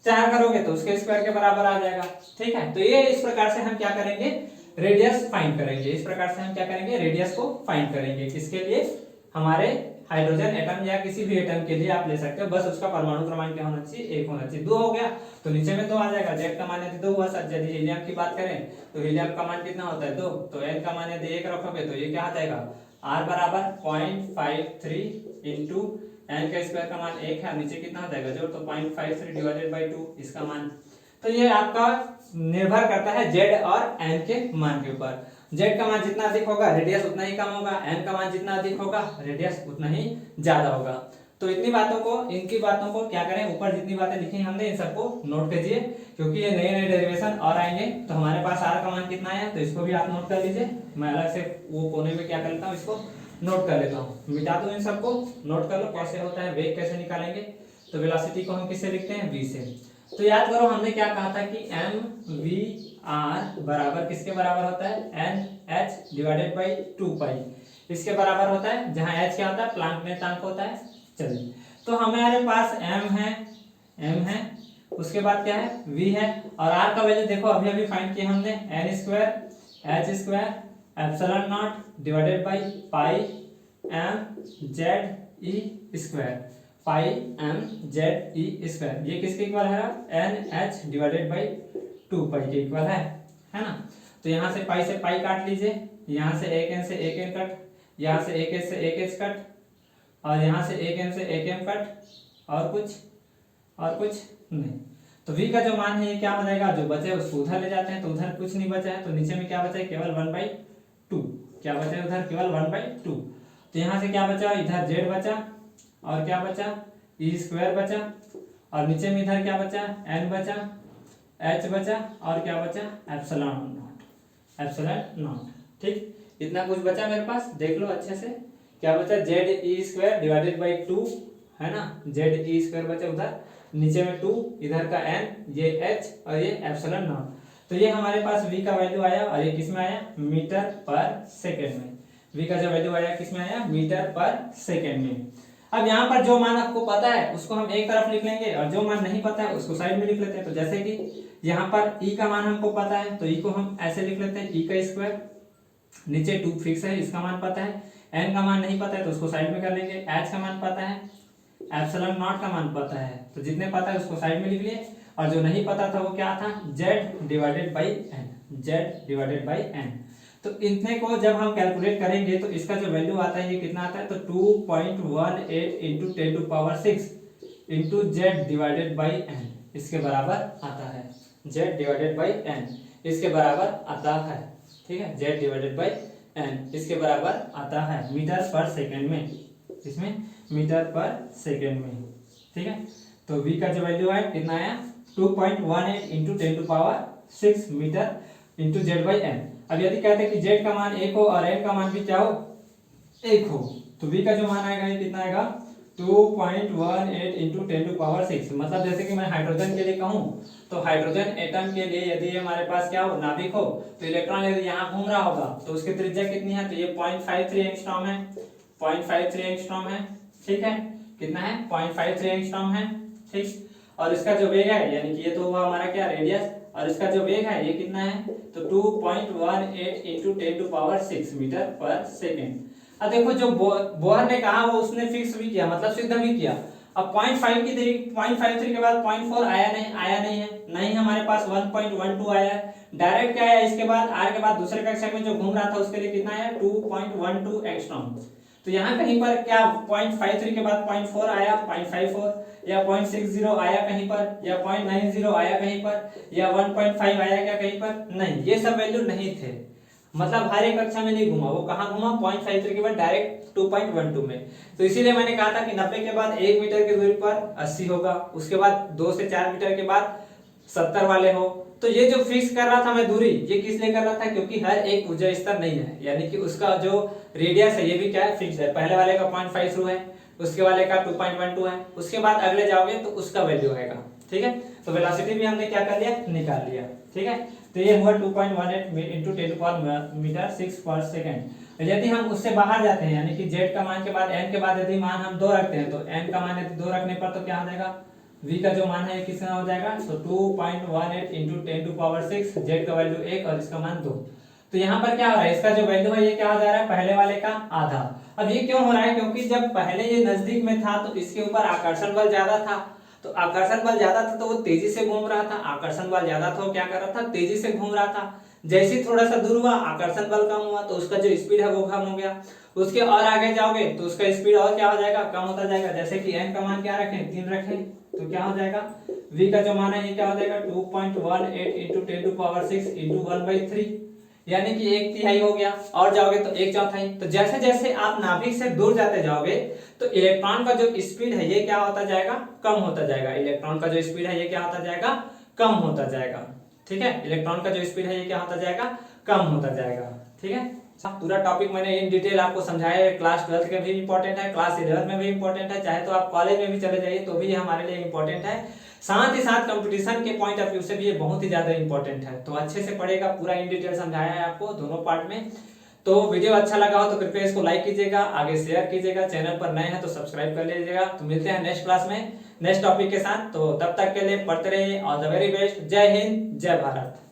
4 करोगे तो उसके स्क्वायर के बराबर आ जाएगा, ठीक है। तो ये इस प्रकार से हम क्या करेंगे रेडियस फाइंड करेंगे, इस प्रकार से हम क्या करेंगे रेडियस को फाइंड करेंगे, किसके लिए हमारे हाइड्रोजन एटम या किसी भी एटम के लिए आप ले सकते हो, बस उसका परमाणु क्रमांक क्या होना चाहिए एक होना चाहिए। 2 हो गया तो नीचे में 2 आ जाएगा, जेड का मान यदि 2 हुआ सर, यदि हीलियम की बात करें तो हीलियम का मान कितना होता है 2, तो एन का मान यदि 1 रखोगे तो ये क्या आ जाएगा आर बराबर 0.53 इंटू एन का स्क्वायर का मान 1 है, नीचे कितना हो जाएगा जोड़, तो 0.53 डिवाइडेड बाई 2 इसका मान। तो ये आपका निर्भर करता है जेड और एन के मान के ऊपर, जेड का मान जितना अधिक होगा रेडियस उतना ही कम होगा, एन का मान जितना अधिक होगा रेडियस उतना ही ज्यादा होगा। तो इतनी बातों को इनकी बातों को क्या करें ऊपर जितनी बातें लिखी हमने इन सबको नोट कीजिए, क्योंकि ये नए नए डेरिवेशन और आएंगे। तो हमारे पास आर का मान कितना है तो इसको भी आप नोट कर लीजिए, मैं अलग से वो कोने में क्या कर लेता हूँ इसको नोट कर लेता हूँ, मिटा दो इन सबको, नोट कर लो कैसे होता है, वेग कैसे निकालेंगे। तो वेलोसिटी को हम किससे लिखते हैं, v से। तो याद करो हमने क्या कहा था कि mv/r बराबर किसके बराबर होता है, nh डिवाइडेड बाई 2 पाई, इसके बराबर होता है, जहाँ h क्या होता है, प्लांक नियतांक होता है। चलिए, तो हमारे पास m है, उसके बाद क्या है, v है, और r का वैल्यू देखो अभी अभी फाइंड किया हमने, n² h² epsilon naught divided by pi m z e square, pi m z e square, ये किसके इक्वल है, nh डिवाइडेड बाई 2 पाई के इक्वल है ना। तो यहाँ से पाई काट लीजिए, यहाँ से एक n से एक n कट, यहाँ से एक h से एक h कट, और यहाँ से एक m से एक m कट, और कुछ नहीं। तो v का जो मान है ये क्या हो जाएगा, जो बचे उसको उधर ले जाते हैं, तो उधर कुछ नहीं बचा है, तो नीचे में क्या बचा है, केवल 1/2, क्या बचा है उधर, केवल 1/2। तो यहाँ से क्या बचा, इधर z बचा, और क्या बचा, e² बचा, और नीचे में इधर क्या बचा, n बचा, h बचा, और क्या बचा, एप्सिलॉन नॉट। ठीक, इतना कुछ बचा मेरे पास, देख लो अच्छे से, क्या बचा, ze² डिवाइडेड बाई 2 है ना, ze² बचा उधर, नीचे में 2, इधर का n, ये h और ये एप्सिलॉन नॉट। तो ये हमारे पास v का वैल्यू आया, और ये किस में आया, मीटर पर सेकेंड में। v का जो वैल्यू आया किस में आया, मीटर पर सेकेंड में। अब यहाँ पर जो मान आपको पता है उसको हम एक तरफ लिख लेंगे, और जो मान नहीं पता है उसको साइड में लिख लेते हैं। तो जैसे कि यहाँ पर e का मान हमको पता है, तो e को हम ऐसे लिख लेते हैं, e², नीचे 2 फिक्स है, इसका मान पता है, n का मान नहीं पता है तो उसको साइड में कर लेंगे, h का मान पता है, एप्सिलॉन नॉट का मान पता है, तो जितने पता है उसको साइड में लिख लिए, और जो नहीं पता था वो क्या था, z डिवाइडेड बाई n। तो इतने को जब हम कैलकुलेट करेंगे तो इसका जो वैल्यू आता है ये कितना आता है, तो 2.18 into 10⁶ into z divided by n, इसके बराबर आता है, z डिवाइडेड बाई n इसके बराबर आता है। ठीक है, z डिवाइडेड बाई n इसके बराबर आता है मीटर पर सेकेंड में, इसमें मीटर पर सेकेंड में। ठीक है, तो v का जो वैल्यू है कितना आया, 2.18 into 10⁶ metre into z by n। अब यदि कहते हैं कि z का मान 1 हो और n का मान भी क्या हो, 1 हो, तो v का जो मान आएगा ये कितना आएगा, 2.18 इंटू 10⁶। मतलब जैसे कि मैं हाइड्रोजन के लिए कहूँ, तो हाइड्रोजन एटम के लिए यदि हमारे पास क्या हो, नाभिक हो, तो इलेक्ट्रॉन यदि यहाँ घूम रहा होगा तो उसकी त्रिज्या कितनी है, तो ये 0.53 एंगस्ट्रॉम है, 0.53 एंगस्ट्रॉम है। ठीक है, कितना है, 0.53 एंगस्ट्रॉम है। ठीक, और इसका जो वेग है, यानी कि ये तो हुआ हमारा क्या, रेडियस, और इसका जो वेग है ये कितना है, तो 2.18 इंटू 10⁶ मीटर पर सेकेंड। अब देखो जो बोहर ने कहा वो उसने फिक्स भी किया, मतलब सिद्ध भी किया। अब 0.53 के बाद 0.4 आया नहीं है, नहीं हमारे पास 1.12 आया है, डायरेक्ट क्या आया इसके बाद, आर के बाद दूसरे कक्षा में जो घूम रहा था उसके लिए कितना आया, 2.12 एंगस्ट्रॉम। तो यहाँ कहीं पर क्या 0.53 के बाद 0.4 आया, 0.54, या 0.60 आया कहीं पर, या 0.90 आया कहीं पर, या 1.5 आया क्या कहीं पर, नहीं, ये सब वैल्यू नहीं थे। मतलब हर एक कक्षा में नहीं घुमा, वो कहाँ घुमा, 0.53 के बाद डायरेक्ट 2.12 में। तो इसीलिए मैंने कहा था कि 90 के बाद 1 मीटर की दूरी पर 80 होगा, उसके बाद 2 से 4 मीटर के बाद 70 वाले हो। तो ये जो फिक्स कर रहा था मैं दूरी, ये किस लिए कर रहा था, क्योंकि हर एक ऊर्जा स्तर नहीं है, यानी कि उसका जो रेडियस है ये भी क्या है, फिक्स है। पहले वाले का 0.53 है, उसके वाले का 2.12 है, उसके बाद अगले जाओगे तो उसका वैल्यू आएगा। ठीक है, तो वेलोसिटी भी हमने क्या कर लिया, निकाल लिया। ठीक है, तो ये हुआ 2.18 इंटू 10⁻⁶ पर सेकेंड। यदि हम उससे बाहर जाते हैं, यानी कि z का मान के बाद n के बाद यदि मान हम 2 रखते हैं, तो n का मान यदि 2 रखने पर तो क्या हो जाएगा, v का जो मान है कितना हो जाएगा, तो 2.18 इंटू 10⁶, z का वैल्यू 1 और इसका मान 2। तो यहाँ पर क्या हो रहा है, इसका जो वैल्यू है ये क्या हो जा रहा है, पहले वाले का आधा। अब ये क्यों हो रहा है, क्योंकि जब पहले ये नजदीक में था तो इसके ऊपर आकर्षण बल ज्यादा था, तो आकर्षण बल ज्यादा था तो वो तेजी से घूम रहा था, आकर्षण बल ज्यादा था वो क्या कर रहा था, तेजी से घूम रहा था। जैसे ही थोड़ा सा दूर हुआ, आकर्षण बल कम हुआ, तो उसका जो स्पीड है वो कम हो गया। उसके और आगे जाओगे तो उसका स्पीड और क्या हो जाएगा, कम होता जाएगा। जैसे कि n का मान क्या रखें, 3 रखें, तो क्या हो जाएगा, v का जो मान है ये क्या हो जाएगा, 2.18 इंटू 10⁶ इंटू 1/3, यानी कि 1/3 हो गया। और जाओगे तो 1/4। तो जैसे जैसे आप नाभिक से दूर जाते जाओगे तो इलेक्ट्रॉन का जो स्पीड है ये क्या होता जाएगा, कम होता जाएगा। इलेक्ट्रॉन का जो स्पीड है ये क्या होता जाएगा, कम होता जाएगा। ठीक है, इलेक्ट्रॉन का जो स्पीड है ये क्या होता जाएगा, कम होता जाएगा। ठीक है, पूरा टॉपिक मैंने इन डिटेल आपको समझाया है। क्लास 12 के भी इंपॉर्टेंट है, क्लास 11 में भी इंपॉर्टेंट है, चाहे तो आप कॉलेज में भी चले जाइए तो भी हमारे लिए इंपॉर्टेंट है। साथ ही साथ कंपटीशन के पॉइंट ऑफ व्यू से भी ये बहुत ही ज्यादा इंपॉर्टेंट है। तो अच्छे से पढ़ेगा, पूरा इन डिटेल समझाया है आपको दोनों पार्ट में। तो वीडियो अच्छा लगा हो तो कृपया इसको लाइक कीजिएगा, आगे शेयर कीजिएगा, चैनल पर नए हैं तो सब्सक्राइब कर लीजिएगा। तो मिलते हैं नेक्स्ट क्लास में नेक्स्ट टॉपिक के साथ। तो तब तक के लिए पढ़ते रहिए, ऑल द वेरी बेस्ट। जय हिंद, जय भारत।